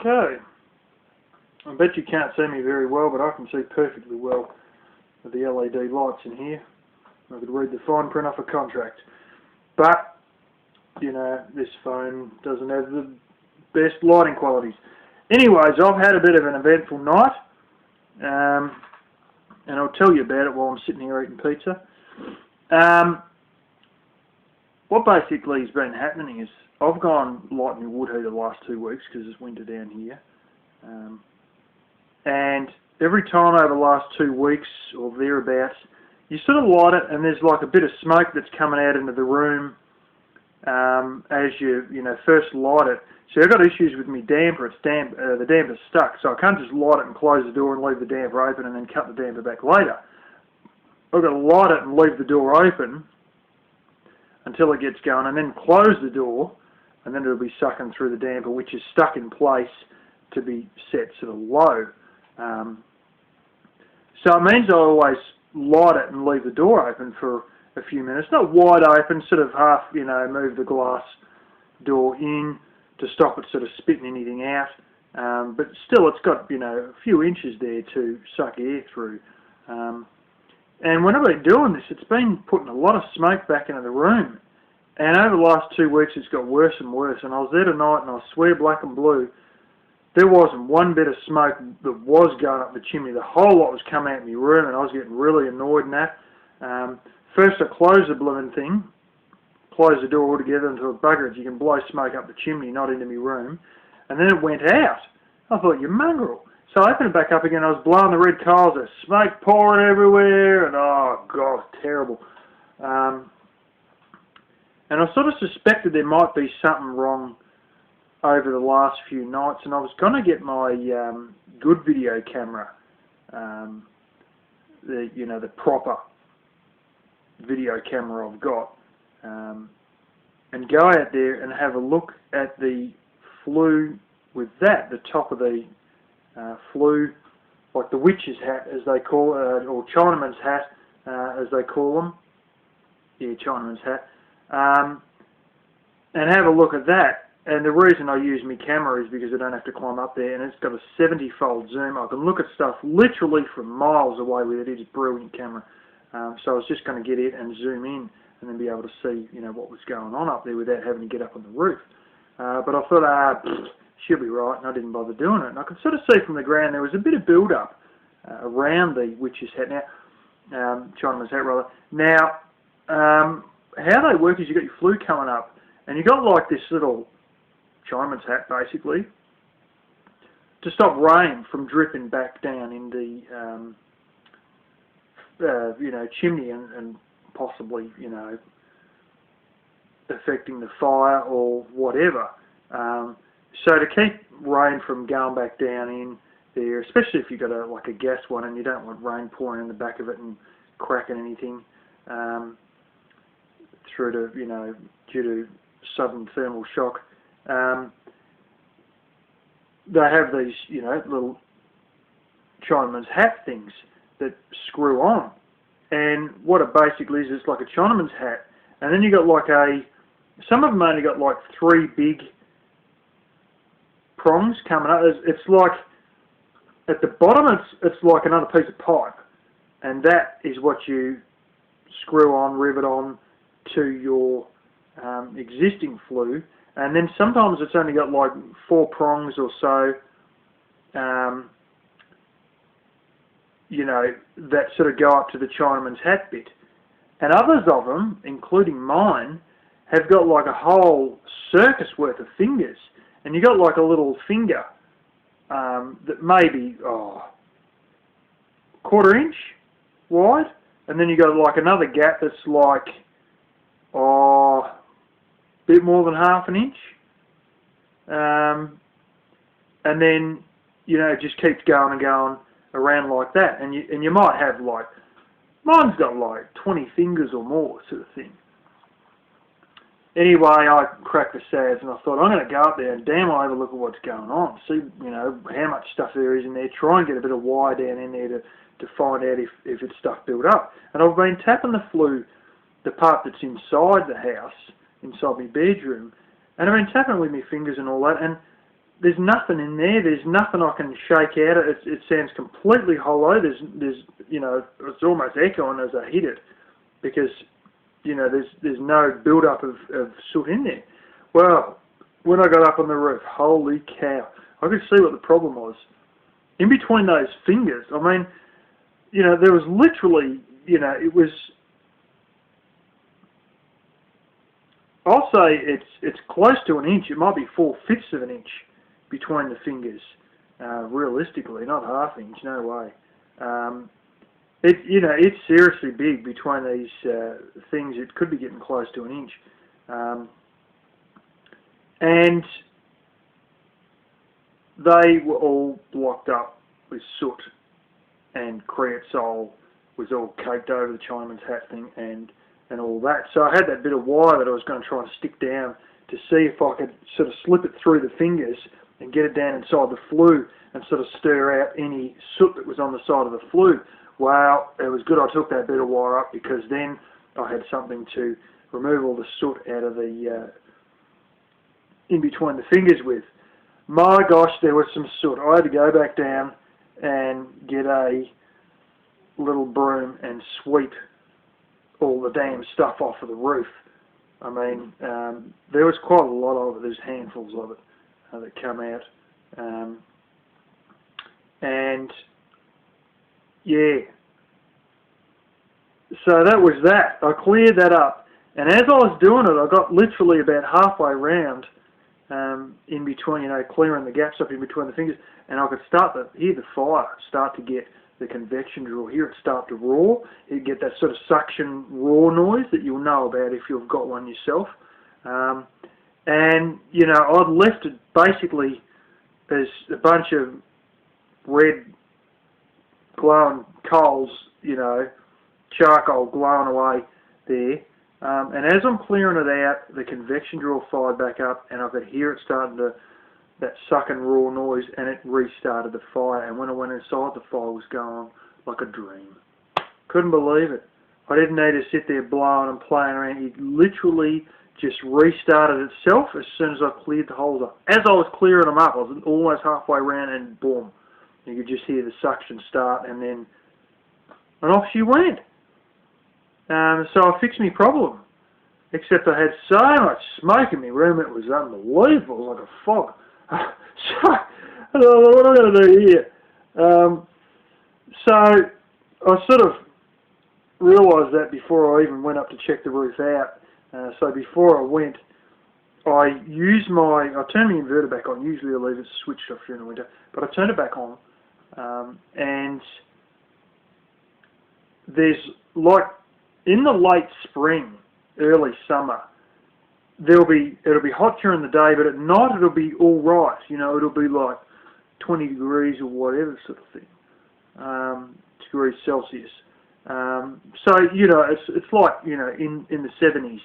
Okay. I bet you can't see me very well, but I can see perfectly well with the LED lights in here. I could read the fine print off a contract. But, you know, this phone doesn't have the best lighting qualities. Anyways, I've had a bit of an eventful night. And I'll tell you about it while I'm sitting here eating pizza. What basically has been happening is I've gone light my wood heater the last 2 weeks because it's winter down here. And every time over the last 2 weeks or thereabouts, you sort of light it and there's like a bit of smoke that's coming out into the room as you first light it. So I've got issues with my damper. It's damp. The damper's stuck, so I can't just light it and close the door and leave the damper open and then cut the damper back later. I've got to light it and leave the door open until it gets going, and then close the door, and then it'll be sucking through the damper, which is stuck in place to be set sort of low. So it means I always light it and leave the door open for a few minutes, not wide open, sort of half, move the glass door in to stop it sort of spitting anything out. But still, it's got, a few inches there to suck air through. And when I've been doing this, it's been putting a lot of smoke back into the room. And over the last 2 weeks, it's got worse and worse. And I was there tonight, and I swear black and blue, there wasn't one bit of smoke that was going up the chimney. The whole lot was coming out of my room, and I was getting really annoyed in that. First, I closed the blooming thing, closed the door altogether until it buggers. You can blow smoke up the chimney, not into my room. And then it went out. I thought, you mongrel. So I opened it back up again. I was blowing the red coals. There's smoke pouring everywhere, and oh god, terrible. And I sort of suspected there might be something wrong over the last few nights, and I was going to get my good video camera, the proper video camera I've got, and go out there and have a look at the flue with that, the top of the flue, like the witch's hat as they call it, or Chinaman's hat as they call them. Yeah, Chinaman's hat. And have a look at that. And the reason I use my camera is because I don't have to climb up there, and it's got a 70-fold zoom. I can look at stuff literally from miles away with it. It is a brilliant camera. So I was just going to get it and zoom in and then be able to see, what was going on up there without having to get up on the roof. But I thought, she'll be right, and I didn't bother doing it. And I could sort of see from the ground there was a bit of build-up around the witch's hat now, Chinaman's hat rather. Now, how they work is you've got your flue coming up, and you've got like this little Chinaman's hat basically to stop rain from dripping back down in the chimney and possibly affecting the fire or whatever. So to keep rain from going back down in there, especially if you've got a gas one and you don't want rain pouring in the back of it and cracking anything through to due to sudden thermal shock. They have these, little Chinaman's hat things that screw on. And what it basically is, it's like a Chinaman's hat. And then you got some of them only got like 3 big prongs coming up. It's like, at the bottom it's like another piece of pipe. And that is what you screw on, rivet on to your existing flue. And then sometimes it's only got like 4 prongs or so, that sort of go up to the Chinaman's hat bit. And others of them, including mine, have got like a whole circus worth of fingers. And you got like a little finger that may be, 1/4 inch wide. And then you got like another gap that's like, bit more than 1/2 inch. And then, it just keeps going and going around like that. And you might have like, mine's got like 20 fingers or more sort of thing. Anyway, I cracked the sads and I thought, I'm going to go up there and damn well have a look at what's going on. See, how much stuff there is in there. Try and get a bit of wire down in there to find out if it's stuff built up. And I've been tapping the flue, the part that's inside the house, inside my bedroom, and I've been tapping it with my fingers and all that, and there's nothing in there. There's nothing I can shake out. It sounds completely hollow. There's it's almost echoing as I hit it, because there's no build-up of soot in there. Well, when I got up on the roof, holy cow, I could see what the problem was. In between those fingers, I mean, there was literally, it was, I'll say it's close to an inch. It might be 4/5 of an inch between the fingers, realistically, not half inch, no way. It's seriously big between these things. It could be getting close to an inch. And they were all blocked up with soot, and creosote was all caked over the Chinaman's hat thing and all that. So I had that bit of wire that I was going to try and stick down to see if I could sort of slip it through the fingers and get it down inside the flue and sort of stir out any soot that was on the side of the flue. Well, it was good I took that bit of wire up, because then I had something to remove all the soot out of the in between the fingers with. My gosh, there was some soot. I had to go back down and get a little broom and sweep all the damn stuff off of the roof. I mean, there was quite a lot of it. There's handfuls of it that come out. And yeah, so that was that. I cleared that up, and as I was doing it, I got literally about halfway round, in between, clearing the gaps up in between the fingers, and I could hear the fire start to get the convection drill, hear it start to roar. You get that sort of suction roar noise that you'll know about if you've got one yourself. And I'd left it basically as a bunch of red glowing coals, charcoal glowing away there. And as I'm clearing it out, the convection drill fired back up, and I could hear it starting to, that suck and raw noise, and it restarted the fire. And when I went inside, the fire was going like a dream. Couldn't believe it. I didn't need to sit there blowing and playing around. It literally just restarted itself as soon as I cleared the holes up. As I was clearing them up, I was almost halfway around, and boom, you could just hear the suction start, and off she went. So I fixed my problem, except I had so much smoke in my room, it was unbelievable. It was like a fog. So I don't know what I'm going to do here. So I sort of realised that before I even went up to check the roof out. So before I went, I turned my inverter back on. Usually I leave it switched off during the winter, but I turned it back on, and there's like, in the late spring, early summer, it'll be hot during the day, but at night it'll be all right. It'll be like 20 degrees or whatever sort of thing, degrees Celsius. So it's like in the 70s,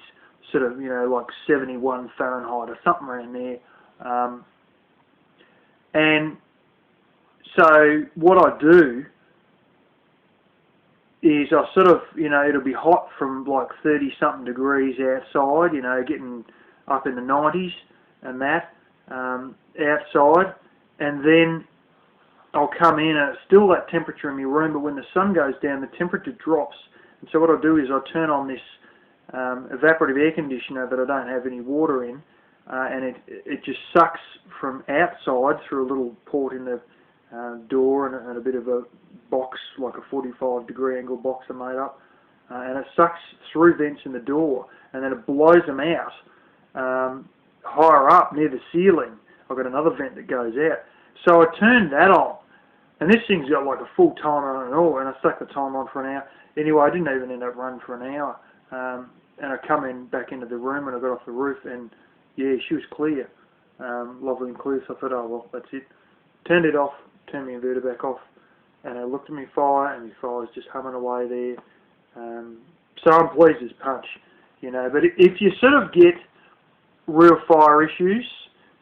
sort of like 71 Fahrenheit or something around there. And so what I do is I sort of, it'll be hot from like 30-something degrees outside, getting up in the 90s and that, outside, and then I'll come in and it's still that temperature in my room, but when the sun goes down, the temperature drops. And so what I'll do is I'll turn on this evaporative air conditioner that I don't have any water in, and it just sucks from outside through a little port in the door and a bit of a box, like a 45-degree angle box I made up, and it sucks through vents in the door, and then it blows them out higher up near the ceiling. I've got another vent that goes out. So I turned that on, and this thing's got like a full timer on and all, and I stuck the timer on for an hour. Anyway, I didn't even end up running for an hour, and I come back into the room and I got off the roof, and yeah, she was clear, lovely and clear. So I thought, oh well, that's it. Turned it off, turned my inverter back off, and I looked at my fire, and my fire was just humming away there. So I'm pleased as punch, But if you sort of get real fire issues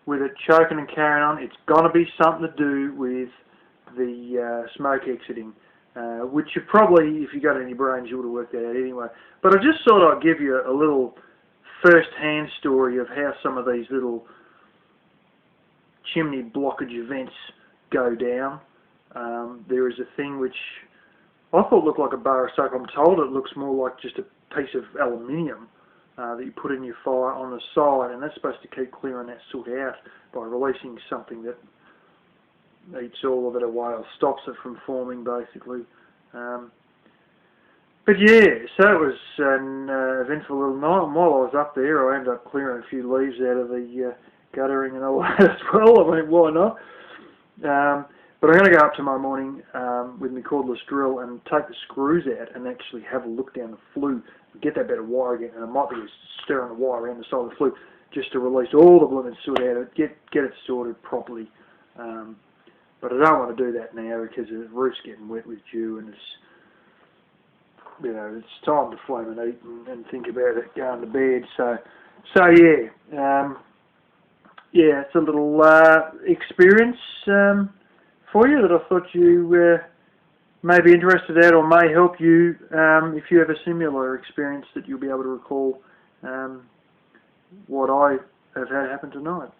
with it choking and carrying on, it's going to be something to do with the smoke exiting, which you probably, if you got any brains, you would have worked that out anyway. But I just thought I'd give you a little first-hand story of how some of these little chimney blockage vents go down. There is a thing which I thought looked like a bar of soap. I'm told it looks more like just a piece of aluminium that you put in your fire on the side, and that's supposed to keep clearing that soot out by releasing something that eats all of it away or stops it from forming, basically. But yeah, so it was an eventful little night, and while I was up there I ended up clearing a few leaves out of the guttering and all that as well. I mean, why not? But I'm going to go up tomorrow morning with my cordless drill and take the screws out and actually have a look down the flue, get that bit of wire again, and I might be stirring the wire around the side of the flue just to release all the blooming soot out of it, get it sorted properly. But I don't want to do that now because the roof's getting wet with dew, and it's time to flame and eat and think about it going to bed. So yeah, it's a little experience for you that I thought you may be interested in or may help you if you have a similar experience that you'll be able to recall what I have had happen tonight.